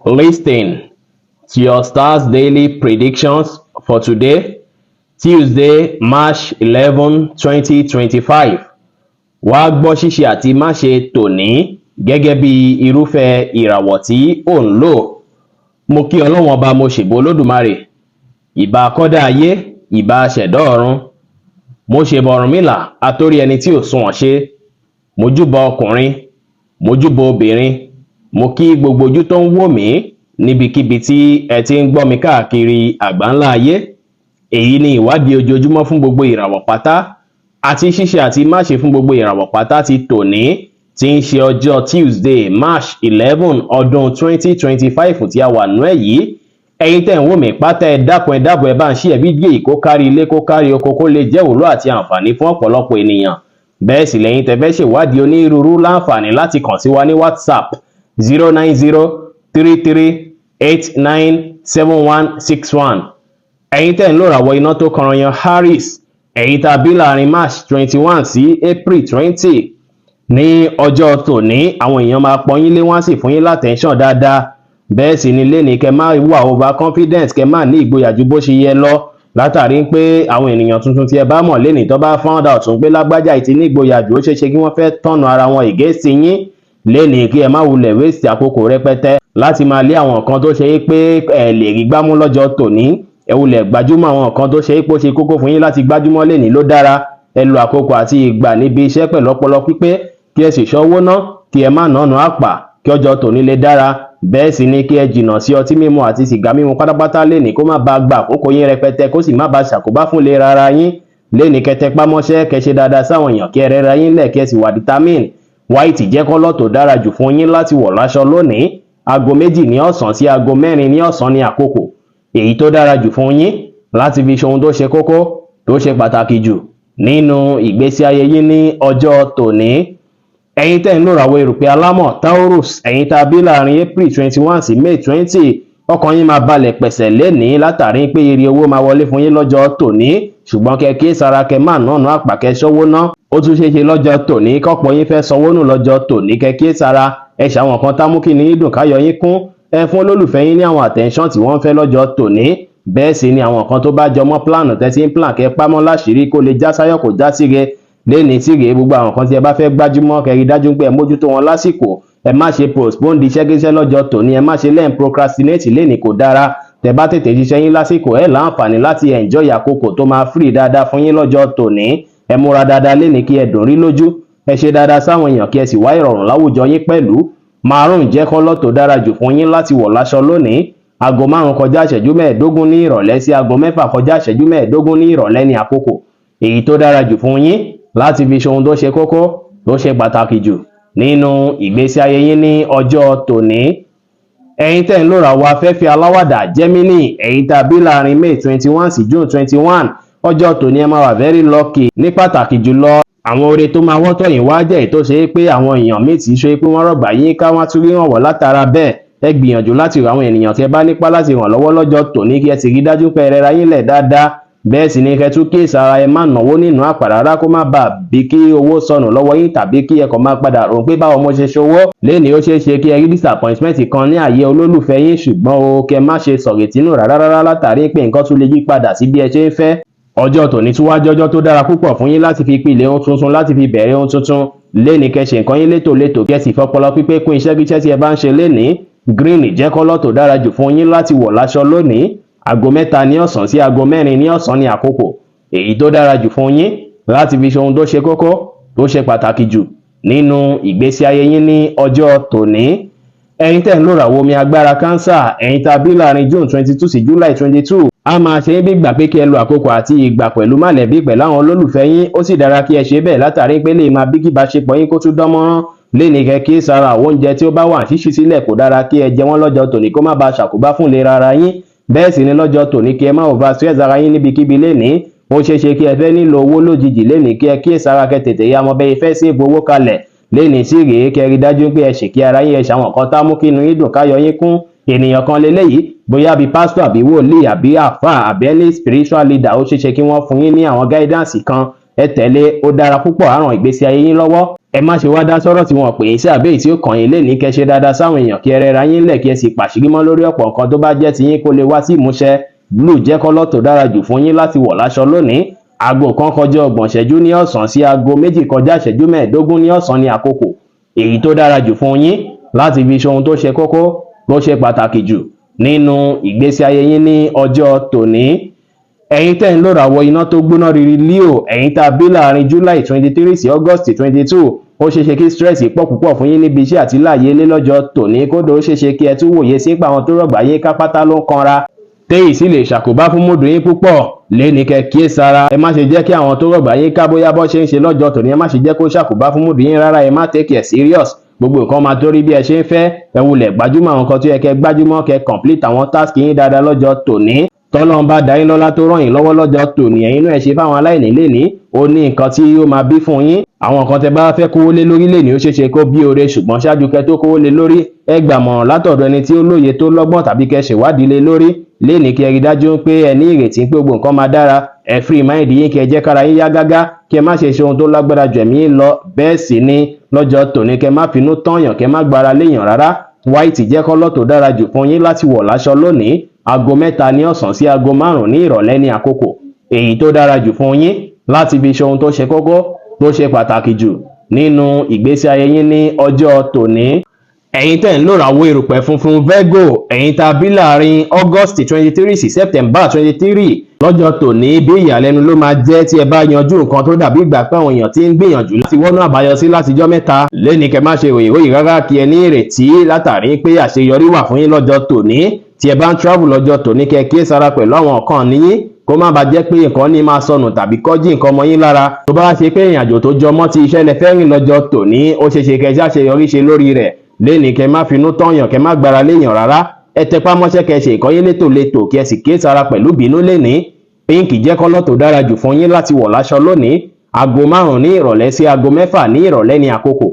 Listen to your stars daily predictions for today, Tuesday, March 11, 2025. Wàá gbọ́ ṣíṣe àti máṣe tòní gẹ́gẹ́ bí irúfẹ́ ìràwọ̀ tí ò ń lò. Mo kí Ọlọ́run ọba mo ṣèbò Olódùmarè. Ìbà akọ́dá ayé, ìbà aṣẹ̀dá ọ̀run. Mo ṣèbà Ọ̀rúnmìlà, atórí ẹni tí ò sunwọ̀n ṣe. Mo júbà ọkùnrin, mo júbà obìnrin. Mo kí gbogbo ojú tó ń wò mí níbikíbi tí ẹ ti ń gbọ́ mi káàkiri àgbáńlá ayé. Èyí ni ìwádìí ojoojúmọ́ fún gbogbo ìràwọ̀ pátá àti ṣíṣe àti máṣe fún gbogbo ìràwọ̀ pátá ti tòní tí ń ṣe ọjọ́ Tuesday, March 11 ọdún 2025 tí a wà nú ẹ̀ yìí. Ẹ̀yin tẹ́ ń wò mí pátá ẹ dákun ẹ dábọ̀ ẹ bá ń share fídíò yìí kó kárí ilé kó kárí oko kó lè jẹ́ ìwúlò àti àǹfààní fún ọ̀pọ̀lọpọ̀ ènìyàn. Bẹ́ẹ̀ sì lẹ́yìn tẹ́ fẹ́ ṣèwádìí onírúurú láǹfààní láti kàn sí wa ní WhatsApp 09033897161. Ẹ̀yin tẹ́ ń lò ràwọ̀ iná tó kọranyan Harris, ẹ̀yin tá a bí láàrin March 21 sí April 20. Ní ọjọ́ tòní àwọn èèyàn máa pọ́n yín lé wọ́n sì fún yín látẹ̀ńṣọ̀n dáadáa. Bẹ́ẹ̀ sì ni lénìí kẹ́ máa wà over confidence, kẹ́ máa ní ìgboyà ju bó ṣe yẹ lọ látàrí pé àwọn ènìyàn tuntun tí ẹ bá mọ̀ lénìí tó bá found out pé lágbájá ìtì ní ìgboyà jù ó ṣeéṣe kí wọ́n fẹ́ tọ̀nà ara wọn against yín. Lénìí kí ẹ má wulẹ̀ waste àkókò rẹpẹtẹ láti máa lé àwọn nǹkan tó ṣe pé ẹ lè rí gbámú lọ́jọ́ tòní. Ẹ wulẹ̀ gbájúmọ́ àwọn nǹkan tó ṣe pé ó ṣe kókó fún yín láti gbájúmọ́ lénìí ló dára. Ẹ lo àkókò àti ìgbà níbi iṣẹ́ pẹ̀lú ọpọlọ pípé kí ẹ sì ṣọ́wó ná kí ẹ má nànà àpà kí ọjọ́ tòní lè dára. Bẹ́ẹ̀ sì ni kí ẹ jìnnà sí ọtí mímu àti sìgá mímu pátápátá lénìí kó má bàa gba àkókò yín rẹpẹtẹ kó sì má bàa ṣàkóbá fún ìlera ara yín. Lénìí kẹ́ tẹpá mọ́ṣẹ́ kẹ́ ṣe dáadáa sáwọn èèyàn kí ẹ rẹra yín lẹ̀ kí ẹ sì wà determine. White jẹ́ kọ́lọ̀ tó dára jù fún yín láti wọ̀ láṣọ lónìí. Aago 2 ní ọ̀sán sí aago 4 ní ọ̀sán ní àkókò èyí tó dára jù fún yín láti fi ṣe ohun tó ṣe kókó tó ṣe pàtàkì jù nínú ìgbésí ayé yín ní ọjọ́ tòní. Ẹ̀yin tẹ́ ń lò ràwọ̀ erùpẹ̀ alámọ̀ Taurus, ẹ̀yin tá a bí láàrin April 21 sí May 20, ọkàn yín máa balẹ̀ pẹ̀sẹ̀ lénìí látàrí pé ire owó máa wọlé fún yín lọ́jọ́ tòní. Ṣùgbọ́n kẹ́ kí sára kẹ́ máa nànà àpà kẹ́ ṣọ́wó ná. Ó tún ṣeéṣe lọ́jọ́ tòní kọ́pọ̀ yín fẹ́ sanwó nù lọ́jọ́ tòní kẹ́ kí sára ẹ ṣàwọn kan tá mú kí ni dùn káyọ̀ yín kún. Ẹ fún olólùfẹ́ yín ní àwọn attention tí wọ́n fẹ́ lọ́jọ́ tòní. Bẹ́ẹ̀ sì ni àwọn kan tó bá jọmọ́ plan tẹ́sí ń plan kẹ́ pámọ́ láṣìírí kó lè já sáyọ̀ kó já síre. Lénìí síre gbogbo àwọn kan tí ẹ bá fẹ́ gbájúmọ́ kẹ́ rí dájú pé ẹ mójútó wọn lásìkò. Ẹ má ṣe postpone di iṣẹ́ lọ́jọ́ tòní, ẹ má ṣe lẹ́yìn procrastinate lénìí kò dára. Tẹ́ bá tètè ṣiṣẹ́ yín lásìkò ẹ láǹfààní láti enjoy àkókò tó máa free dáadáa fún yín lọ́jọ́ tòní. Ẹ múra dáadáa lénìí kí ẹ dùn rí lójú. Ẹ ṣe dáadáa sáwọn èèyàn kí ẹ sì wá ìrọ̀rùn láwùjọ yín pẹ̀lú. Maroon jẹ́ kọ́lọ̀ tó dára jù fún yín láti wọ̀ láṣọ lónìí. Aago 5 kọjá ìṣẹ́jú 15 ní ìrọ̀lẹ́ sí aago 6 kọjá ìṣẹ́jú 15 ní ìrọ̀lẹ́ ní àkókò èyí tó dára jù fún yín láti fi ṣe ohun tó ṣe kókó tó ṣe pàtàkì jù nínú ìgbésí ayé yín ní ọjọ́ tòní. Ẹ̀yin tẹ́ ń lò ràwọ̀ afẹ́fẹ́ aláwàdà Gemini, ẹ̀yin tá a bí láàrin May 21 sí June 21, ọjọ́ tòní ẹ máa wà very lucky. Ní pàtàkì jùlọ àwọn oore tó máa wọ́tọ̀ yín wá jẹ́ èyí tó ṣe pé àwọn èèyàn míì tí ṣe pé wọ́n rọ̀gbà yín ká wọ́n tún rí ràn wọ́ látara bẹ́ẹ̀. Ẹ gbìyànjú láti ràn àwọn ènìyàn tí ẹ bá nípa láti ràn lọ́wọ́ lọ́jọ́ tòní kí ẹ sì rí dájú pé ẹ rẹra yín lẹ̀ dáadáa. Bẹ́ẹ̀ sì ni kẹ́ tún kíyèsí ara ẹ má náwó nínú àpà rárá kó má bàa bí kí owó sọnù lọ́wọ́ yín tàbí kí ẹ kàn máa padà rò pé báwo mo ṣe ṣòwò. Lénìí ó ṣeé ṣe kí ẹ rí disappointment kan ní àyè olólùfẹ́ yín ṣùgbọ́n o kẹ́ má ṣe sọ̀rètí nù rárá látàrí pé nǹkan tún lè yí padà sí bí ẹ ṣe ń fẹ́. Ọjọ́ tòní tún wá jọjọ́ tó dára púpọ̀ fún yín láti fi pilẹ̀ ohun tuntun láti fi bẹ̀rẹ̀ ohun tuntun. Lénìí kẹ́ ṣe nǹkan yín létòlétò kí ẹ sì fọpọlọ pípé kún iṣẹ́ kíṣẹ́ tí ẹ bá ń ṣe lénìí. Green jẹ́ kọ́lọ̀ tó dára jù fún yín láti wọ̀ láṣọ lónìí. Aago 3 ní ọ̀sán sí aago 4 ní ọ̀sán ní àkókò èyí tó dára jù fún yín láti fi ṣe ohun tó ṣe kókó tó ṣe pàtàkì jù nínú ìgbésí ayé yín ní ọjọ́ tòní. Ẹ̀yin tẹ́ ń lò ràwọ̀ omi agbára Cancer, ẹ̀yin tá a bí láàrin June 22 sí July 22, a máa ṣe é bí gbà pé kí ẹ lo àkókò àti ìgbà pẹ̀lú mọ̀lẹ́bí pẹ̀lú àwọn olólùfẹ́ yín. Ó sì dára kí ẹ ṣe bẹ́ẹ̀ látàrí pé lè máa bí kí ìbáṣepọ̀ yín kó tún dán mọ́rán. Lénìí kẹ́ kí sára àwọn oúnjẹ tí ó bá wà ṣíṣí sílẹ̀ kò dára kí ẹ jẹ wọ́n lọ́jọ́ tòní kó má bàa ṣàkóbá fún ìlera ara yín. Bẹ́ẹ̀ sì ni lọ́jọ́ tòní kí ẹ má overstress ara yín níbikíbi lénìí. Ó ṣeé ṣe kí ẹ fẹ́ nílò owó lójijì lénìí kí ẹ kíyèsára kẹ́ tètè ya mọ bẹ́ẹ̀ fẹ́ save owó kalẹ̀. Lénìí sì rèé kẹ́ rí dájú pé ẹ ṣèkí ara yín ẹ ṣàwọn kan tá mú kí inú yín dùn káyọ̀ yín kún. Ènìyàn kan leléyìí bóyá bíi pásítọ̀ àbí wòlíì àbí àfáà àbí any spiritual leader ó ṣeé ṣe kí wọ́n fún yín ní àwọn guidance kan ẹ tẹ̀lé ó dára púpọ̀ á ràn ìgbésí ayé yín lọ́wọ́. ẹ má ṣe wá dá sọ́rọ̀ tí wọ́n pè é sí àbẹ́yìí tí ó kàn yín lénìí kẹ́ ṣe dáadáa sáwọn èèyàn kí ẹ rẹra yín lẹ̀ kí ẹ sì pàṣírí mọ́ lórí ọ̀pọ̀ nǹkan tó bá jẹ́ ti yín kó lè wá sí ìmúṣẹ. Blue jẹ́ kọ́lọ̀ tó dára jù fún yín láti wọ̀ láṣọ lónìí. Aago 1 kọjá 30 ìṣẹ́jú ní ọ̀sán sí aago 2 kọjá ìṣẹ́jú 15 ní ọ̀sán ní àkókò èyí tó dára jù fún yín láti fi ṣe ohun tó ṣe kókó tó ṣe pàtàkì jù nínú ìgbésí ayé yín ní ọjọ́ tòní. Ẹ̀yin tẹ́ ń lò ràwọ̀ iná tó gbóná riri Leo, ẹ̀yin tá a bí láàrin July 23 sí August 22, ó ṣeéṣe kí stress pọ̀ púpọ̀ fún yín níbi iṣẹ́ àti láàyè ilé lọ́jọ́ tòní, kódà ó ṣeéṣe kí ẹ tún wòye sí pé àwọn tó rọ̀gbà yín ká pátá ló ń kanra, téyì sì lè ṣàkóbá fún múdù yín púpọ̀. Léni kẹ́ kíyèsára, ẹ má ṣe jẹ́ kí àwọn tó rọ̀gbà yín ká bóyá bọ́ ṣe ń ṣe lọ́jọ́ tòní, ẹ má ṣe jẹ́ kó ṣàkóbá fún múdù yín rárá, ẹ má take it serious. Gbogbo nǹkan máa tó rí bí ẹ ṣe ń fẹ́, ẹ wulẹ̀ gbájúmọ́ àwọn nǹkan tó yẹ kẹ́ gbájúmọ́, kẹ́ complete àwọn task yín dáadáa lọ́jọ́ tòní. Tọ́lọ́run bá dá yín lọ́lá tó ràn yín lọ́wọ́ lọ́jọ́ tòní, ẹ̀yin náà ẹ ṣe fáwọn aláìní lénìí, ó ní nǹkan tí ó máa bí fún yín. Àwọn nǹkan tẹ́ bá fẹ́ kówó lé lórí lénìí ó ṣeéṣe kó bí oore, ṣùgbọ́n ṣáájú kẹ́ tó kówó lé lórí, ẹ gbàmọ̀ràn látọ̀dọ̀ ẹni tí ó lóye tó lọ́gbọ́n tàbí kẹ́ ṣèwádìí lé lórí. Lénìí kí ẹ rí dájú pé ẹ ní ìrètí pé gbogbo nǹkan máa dára, ẹ free mind yín kí ẹ jẹ́ kára yín yá gágá, kí ẹ má ṣe ohun tó lágbára jù ẹ̀mí yín lọ. Bẹ́ẹ̀ sì ni lọ́jọ́ tòní kẹ́ má finú tọ́yàn, kẹ́ má gbára léèyàn rárá. White jẹ́ kọ́lọ̀ tó dára jù fún yín láti wọ̀ láṣọ lónìí. Aago 3 ní ọ̀sán sí aago 5 ní ìrọ̀lẹ́ ní àkókò èyí tó dára jù fún yín láti fi ṣe ohun tó ṣe kókó tó ṣe pàtàkì jù nínú ìgbésí ayé yín ní ọjọ́ tòní. Ẹ̀yin tẹ́ ń lò ràwọ̀ erùpẹ̀ funfun Virgo, ẹ̀yin tá a bí láàrin August 23 sí September 23, lọ́jọ́ tòní bí ìyàlẹ́nu ló máa jẹ́ tí ẹ bá yanjú nǹkan tó dàbí ìgbà pé àwọn èèyàn ti ń gbìyànjú láti wọ́nà àbáyọ sí látijọ́ mẹ́ta. Lénìí kẹ́ má ṣe ròyìnròyìn rárá kí ẹ ní ìrètí látàrí pé àṣeyọrí wà fún yín lọ́jọ́ tòní. Tí ẹ bá ń travel lọ́jọ́ tòní kẹ́ kíyèsára pẹ̀lú àwọn nǹkan níyín kó má bàa jẹ́ pé nǹkan ní máa sọnù tàbí kọ́jí nǹkan mọ́ yín lára. Tó bá ṣe pé ìrìnàjò tó jọmọ́ ti iṣẹ́ lẹ fẹ́ rìn lọ́jọ́ tòní, ó ṣeéṣe kẹ́ ṣàṣeyọrí ṣe lórí rẹ̀. Lénìí kẹ́ má finú tọ́yàn, kẹ́ má gbára léèyàn rárá. Ẹ tẹpá mọ́ṣẹ́ kẹ́ ṣe nǹkan yín létòlétò kí ẹ sì kíyèsára pẹ̀lú bínú lénìí. Pink jẹ́ kọ́lọ̀ tó dára jù fún yín láti wọ̀ láṣọ lónìí. Aago 5 ní ìrọ̀lẹ́ sí aago 6 ní ìrọ̀lẹ́ ní àkókò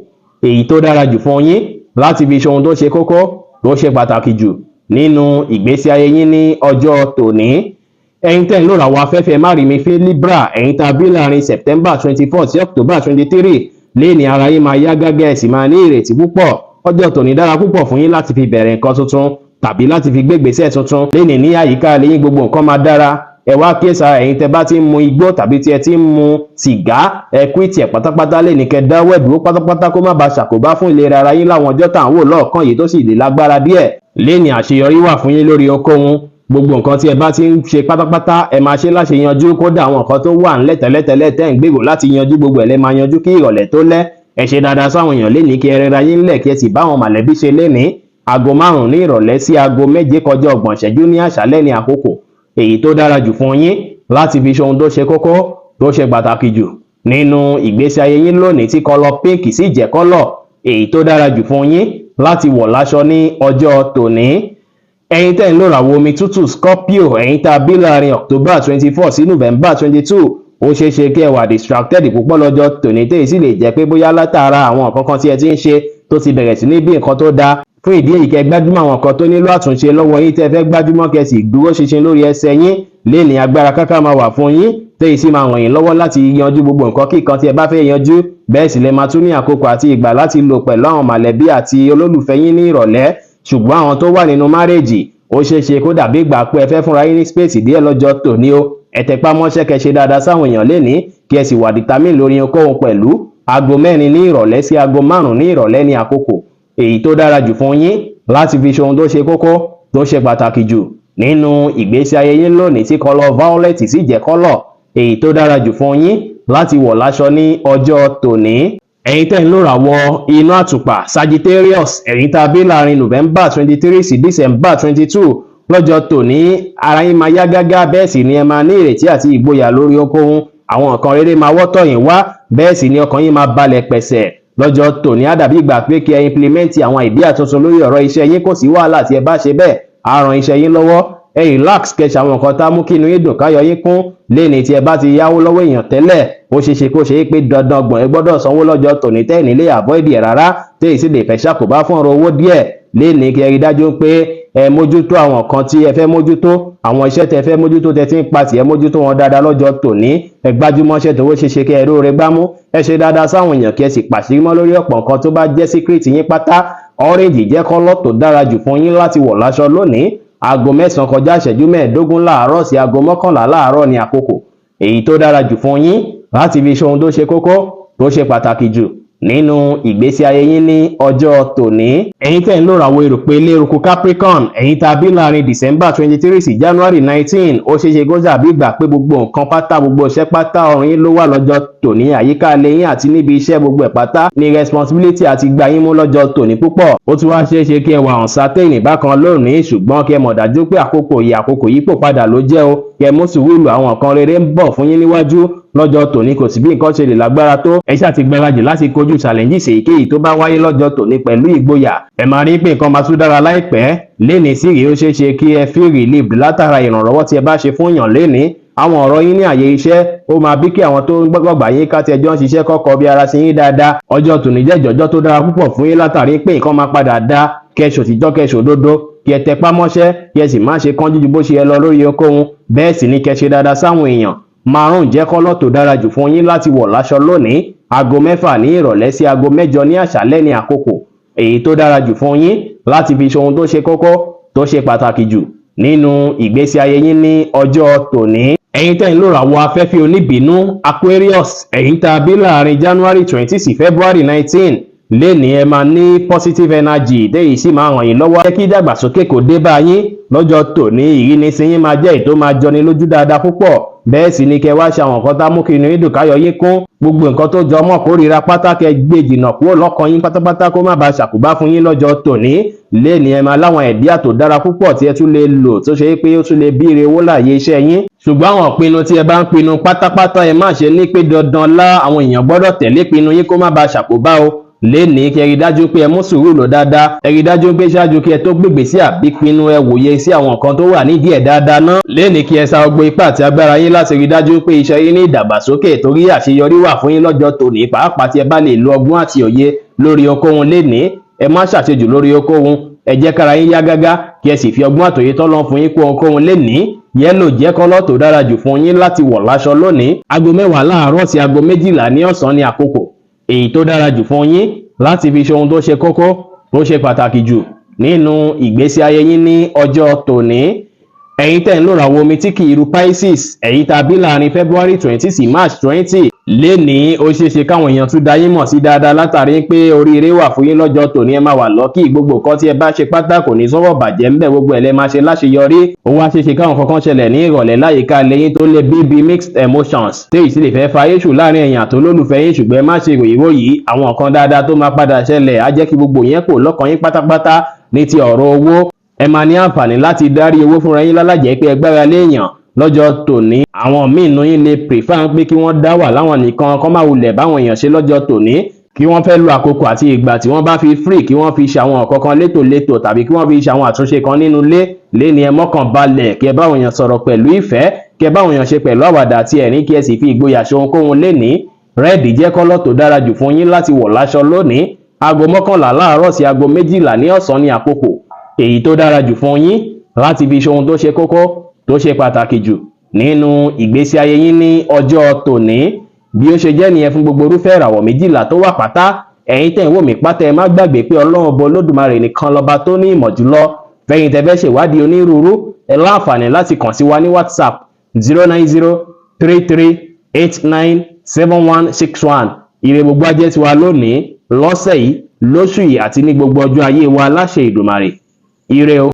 èyí tó dára jù fún yín láti fi ṣe ohun tó ṣe kókó tó ṣe pàtàkì jù nínú ìgbésí ayé yín ní ọjọ́ tòní. Ẹ̀yin tẹ́ ń lò ràwọ̀ afẹ́fẹ́ márìmí fẹ́ Libra, ẹ̀yin tá a bí láàrin September 24 sí October 23, léni ara yín máa yá gágá ẹ sì máa ní ìrètí púpọ̀. Ọjọ́ tòní dára púpọ̀ fún yín láti fi bẹ̀rẹ̀ nǹkan tuntun tàbí láti fi gbé ìgbésẹ̀ tuntun. Léni ní àyíká lẹ́yìn gbogbo nǹkan máa dára. Ẹ wá kíyèsára, ẹ̀yin tẹ́ bá ti ń mu igbó tàbí tí ẹ ti ń mu sìgá, ẹ quit ẹ̀ pátápátá. Léni kẹ́ dáwọ́ dúró pátápátá kó má bàa ṣàkóbá fún ìlera ara yín láwọn ọjọ́ tá à ń wò lọ́ọ̀kan yìí tó sì lè lágbára díẹ̀. Léni àṣeyọrí wà fún yín lórí ohunkóhun. Gbogbo nǹkan tí ẹ bá ti ń ṣe pátápátá ẹ máa ṣe láṣẹ yanjú, kódà àwọn nǹkan tó wà ńlẹ̀ tẹ́lẹ̀tẹ́lẹ̀ tẹ́ ń gbèrò láti yanjú gbogbo ẹ̀ lẹ́ máa yanjú kí ìrọ̀lẹ́ tó lẹ́. Ẹ ṣe dáadáa sáwọn èèyàn lénìí kí ẹ rẹra yín lẹ̀ kí ẹ sì bá àwọn mọ̀lẹ́bí ṣe lénìí. Aago 5 ní ìrọ̀lẹ́ sí aago 7 kọjá 30 ìṣẹ́jú ní àṣálẹ́ ní àkókò èyí tó dára jù fún yín láti fi ṣe ohun tó ṣe kókó tó ṣe pàtàkì jù nínú ìgbésí ayé yín lónìí, tí kọ́lọ̀ pink sì jẹ́ kọ́lọ̀ èyí tó dára jù fún yín láti wọ̀ láṣọ ní ọjọ́ tòní. Ẹ̀yin tẹ́ ń lò ràwọ̀ omi tútù Scorpio, ẹ̀yin tá a bí láàrin October 24 sí November 22, ó ṣeéṣe kí ẹ wà distracted púpọ̀ lọ́jọ́ tòní, téyì sì lè jẹ́ pé bóyá látara àwọn nǹkan kan tí ẹ ti ń ṣe tó ti bẹ̀rẹ̀ sí ní bí nǹkan tó dáa. Fún ìdí èyí kẹ́ gbájúmọ́ àwọn nǹkan tó nílò àtúnṣe lọ́wọ́ yín tẹ́ fẹ́ gbájúmọ́ kẹ́ sì dúró ṣinṣin lórí ẹsẹ̀ yín. Léni agbára káká máa wà fún yín, téyì sì máa ràn yín lọ́wọ́ láti yanjú gbogbo nǹkan kíkan tí ẹ bá fẹ́ yanjú. Bẹ́ẹ̀ sì lẹ máa tún ní àkókò àti ìgbà láti lò pẹ̀lú àwọn mọ̀lẹ́bí àti olólùfẹ́ yín ní ìrọ̀lẹ́. Ṣùgbọ́n àwọn tó wà nínú márèèjì, ó ṣeéṣe kó dàbí ìgbà pé ẹ fẹ́ fúnra yín ní space díẹ̀ lọ́jọ́ tòní o. Ẹ tẹpá mọ́ṣẹ́ kẹ́ ṣe dáadáa sáwọn èèyàn lénìí kí ẹ sì wà determine lórí ohunkóhun pẹ̀lú. Aago 4 ní ìrọ̀lẹ́ sí aago 5 ní ìrọ̀lẹ́ ní àkókò èyí tó dára jù fún yín láti fi ṣe ohun tó ṣe kókó tó ṣe pàtàkì jù nínú ìgbésí ayé yín lónìí, tí kọ́lọ̀ violet sì jẹ́ kọ́lọ̀ èyí tó dára jù fún yín láti wọ̀ láṣọ ní ọjọ́ tòní. Ẹ̀yin tẹ́ ń lò ràwọ̀ iná àtùpà Sagittarius, ẹ̀yin tá a bí láàrin November 23 sí December 22, lọ́jọ́ tòní ara yín máa yá gágá, bẹ́ẹ̀ sì ni ẹ máa ní ìrètí àti ìgboyà lórí ohunkóhun. Àwọn nǹkan rere máa wọ́tọ̀ yín wá, bẹ́ẹ̀ sì ni ọkàn yín máa balẹ̀ pẹ̀sẹ̀. Lọ́jọ́ tòní á dàbí ìgbà pé kí ẹ implement àwọn ìdíyà tuntun lórí ọ̀rọ̀ iṣẹ́ yín, kò sí wàhálà tí ẹ bá ṣe bẹ́ẹ̀ á ran iṣẹ́ yín lọ́wọ́. Ẹ relax kẹṣẹ àwọn nǹkan tá mú kí inú yín dùn káyọ̀ yín kún. Léni tí ẹ bá ti yáwó lọ́wọ́ èèyàn tẹ́lẹ̀, ó ṣeéṣe kó ṣe é pé dandan gbọ̀n ẹ gbọ́dọ̀ sanwó lọ́jọ́ tòní tẹ́ nílé avoid ẹ̀ rárá, téyì sì lè fẹ́ ṣàkóbá fún ọ̀rọ̀ owó díẹ̀. lénìí kí ẹ rí dájú pé ẹ mójútó àwọn kan tí ẹ fẹ́ mójútó, àwọn iṣẹ́ tẹ́ fẹ́ mójútó tẹ́ ti ń pàtì ẹ mójútó wọn dáadáa lọ́jọ́ tòní. Ẹ gbájúmọ́ṣẹ́ tówó ṣeṣe kẹ́ ẹ róore gbámú, ẹ ṣe dáadáa sáwọn èèyàn kí ẹ sì pàṣírí mọ́ lórí ọ̀pọ̀ nǹkan tó bá jẹ́ síkírìtì yín pátá. Orange jẹ́ kọ́lọ̀ tó dára jù fún yín láti wọ̀ láṣọ lónìí. Aago 9 kọjá ìṣẹ́jú 15 láàárọ̀ sí aago 11 láàárọ̀ ní àkókò èyí tó dára jù fún yín láti fi ṣe ohun tó ṣe kókó tó ṣe pàtàkì jù nínú ìgbésí ayé yín ní ọjọ́ tòní. Ẹ̀yin tẹ́ ń lòràwọ̀ èròpè eléruku Capricorn, ẹ̀yin tá a bí láàrin December 23 sí January 19, ó ṣeéṣe kó dàbí ìgbà pé gbogbo nǹkan pátá, gbogbo iṣẹ́ pátá ọrùn yín ló wà lọ́jọ́ tòní. Àyíká ilé yín àti níbi iṣẹ́ gbogbo ẹ̀ pátá ní responsibility àti gbà yín mú lọ́jọ́ tòní púpọ̀. Ó tún wá ṣeéṣe kí ẹ wà uncertain bákan lónìí, ṣùgbọ́n kí ẹ mọ̀ dájú pé àkókò yìí pò padà ló jẹ́ o. Kí ẹ mú sùúrù, àwọn nǹkan rere ń bọ̀ fún yín níwájú lọ́jọ́ tòní. Kò sí bí nǹkan ṣe lè lágbára tó, ẹ ṣáà ti gbáradì láti kojú challenges èyíkéyìí tó bá wáyé lọ́jọ́ tòní pẹ̀lú ìgboyà. Ẹ máa rí pé nǹkan máa tún dára láìpẹ́. Lénìí sì rí ó ṣeéṣe kí ẹ feel relieved látara ìrànlọ́wọ́ tí ẹ bá ṣe fún yàn lénìí. Àwọn ọ̀rọ̀ yín ní àyè iṣẹ́ ó máa bí kí àwọn tó ń gbọ́gbà yín ká tí ẹjọ́ ń ṣiṣẹ́ kọ́kọ́ bí ara sí yín dáadáa. Ọjọ́ tòní jẹ́ ìjọ́jọ́ tó dára púpọ̀ fún yín látàrí pé nǹkan máa padà dá. Kẹ́ṣò tìjọ́ kẹ́ṣò òdodo, kí ẹ tẹpá mọ́ṣẹ́, kí ẹ sì má ṣe kánjú ju bó ṣe yẹ lọ lórí ohunkóhun. Bẹ́ẹ̀ sì ni kẹ́ ṣe dáadáa sáwọn èèyàn. Márùn jẹ́ kọ́lọ̀ tó dára jù fún yín láti wọ̀ láṣọ lónìí. Aago 6 ní ìrọ̀lẹ́ sí aago 8 ní àṣálẹ́ ní àkókò èyí tó dára jù fún yín láti fi ṣe ohun tó ṣe kókó tó ṣe pàtàkì jù nínú ìgbésí ayé yín ní ọjọ́ tòní. Ẹ̀yin tẹ́ ń lòràwọ̀ afẹ́fẹ́ oníbínú Aquarius, ẹ̀yin tá a bí láàrin January 20 sí February 19, lénìí ẹ máa ní positive energy déyìí sì máa ràn yín lọ́wọ́. Jẹ́ kí ìdàgbàsókè kó dé bá yín lọ́jọ́ tòní. Ìrínisí yín máa jẹ́ èyí tó máa jọni lójú dáadáa púpọ̀. Bẹ́ẹ̀ sì ni kẹ́ wá ṣe àwọn nǹkan tá mú kí inú yín dùn káyọ̀ yín kún. Gbogbo nǹkan tó jọ mọ́ kórìíra pátá kẹ́ gbé jìnnà kúrò lọ́kàn yín pátápátá kó má bàa ṣàkóbá fún yín lọ́jọ́ tòní. Lénìí ẹ máa láwọn ẹ̀díà tó dára púpọ̀ tí ẹ tún lè lò tó ṣe pé ó tún lè bí ire owó láàyè iṣẹ́ yín. Ṣùgbọ́n àwọn ìpinnu tí ẹ bá ń pinnu pátápátá ẹ má ṣe ní pé dandan lá àwọn èèyàn gbọ́dọ̀ tẹ̀lé ìpinnu yín kó má bàa ṣàkóbá o. Lénìí kí ẹ rí dájú pé ẹ mú sùúrù lò dáadáa. Ẹ rí dájú pé ṣáájú kí ẹ tó gbègbè sí àbí pinnu ẹ wòye sí àwọn nǹkan tó wà nídìí ẹ̀ dáadáa ná. Lénìí kí ẹ sa gbogbo ipá àti agbára yín láti rí dájú pé iṣẹ́ yín ní ìdàgbàsókè torí àṣeyọrí wà fún yín lọ́jọ́ tòní. Pàápàá tí ẹ bá lè lo ọgbọ́n àti òye lórí ohunkóhun lénìí. Ẹ má ṣàṣejù lórí ohunkóhun. Ẹ jẹ́ kára yín yá gágá kí ẹ sì fi ọgbọ́n àtòye tọ́lọ́ fún yín kó ohunkóhun lénìí. Yẹ́lò jẹ́ kọ́lọ̀ tó dára jù fún yín láti wọ̀ láṣọ lónìí. Aago 10 láàárọ̀ sí aago 12 ní ọ̀sán ní àkókò èyí tó dára jù fún yín láti fi ṣe ohun tó ṣe kókó tó ṣe pàtàkì jù nínú ìgbésí ayé yín ní ọjọ́ tòní. Ẹ̀yin tẹ́ ń lòràwọ̀ omi tí kì í ru Pisces, ẹ̀yin tá a bí láàrin February 20 sí March 20, lénìí ó ṣeéṣe káwọn èèyàn tún dá yín mọ̀ sí dáadáa látàrí pé oríire wà fún yín lọ́jọ́ tòní. Ẹ máa wà lọ́kì, gbogbo nǹkan tí ẹ bá ṣe pátá kò ní sọ́wọ́ bàjẹ́ ńbẹ̀, gbogbo ẹ̀ lẹ máa ṣe láṣeyọrí. Ó wá ṣeéṣe káwọn kankan ṣẹlẹ̀ ní ìrọ̀lẹ́ láyìíká lẹ́yìn tó lè bí mixed emotions téyì sì lè fẹ́ fa issue láàrin ẹ̀yin àti olólùfẹ́ yín, ṣùgbọ́n ẹ má ṣe ròyìnròyìn àwọn nǹkan dáadáa tó máa padà ṣẹlẹ̀ á jẹ́ kí gbogbo yẹn kò lọ́kàn yín pátápátá. Ní ti ọ̀rọ̀ owó, ẹ máa ní àǹfààní láti dárí owó fúnra yín lálàjẹ́ pé ẹ gbára léèyàn lọ́jọ́ tòní. Àwọn míì nínú yín lè prefer pé kí wọ́n dá wà láwọn nìkan kó má wulẹ̀ báwọn èèyàn ṣe lọ́jọ́ tòní, kí wọ́n fẹ́ lo àkókò àti ìgbà tí wọ́n bá fi free kí wọ́n fi ṣe àwọn nǹkan kan létòlétò tàbí kí wọ́n fi ṣe àwọn àtúnṣe kan nínú ilé. Léni ẹ mọ́kàn balẹ̀ kí ẹ báwọn èèyàn sọ̀rọ̀ pẹ̀lú ìfẹ́, kí ẹ báwọn èèyàn ṣe pẹ̀lú àwàdà àti ẹ̀rín, kí ẹ sì fi ìgboyà ṣe ohunkóhun lénìí. Red jẹ́ kọ́lọ̀ tó dára jù fún yín láti wọ̀ láṣọ lónìí. Aago 11 láàárọ̀ sí aago 12 ní ọ̀sán ní àkókò èyí tó dára jù fún yín láti fi ṣe ohun tó ṣe kókó tó ṣe pàtàkì jù nínú ìgbésí ayé yín ní ọjọ́ tòní. Bí ó ṣe jẹ́ nìyẹn fún gbogbo irúfẹ́ ìràwọ̀ 12 tó wà pátá. Ẹ̀yin tẹ́ ń wò mí pátá ẹ má gbàgbé pé Ọlọ́run Ọba Olódùmarè nìkan lọ́ba tó ní ìmọ̀ jùlọ. Fẹ́yìn tẹ́ fẹ́ ṣèwádìí onírúurú ẹ láǹfààní láti kàn sí wa ní WhatsApp 09033897161. Ire gbogbo ajẹ́ tiwa lónìí, lọ́sẹ̀ yìí, lóṣù yìí àti ní gbogbo ọjọ́ ayé wa láṣẹ Ìdùmarè. Ire o.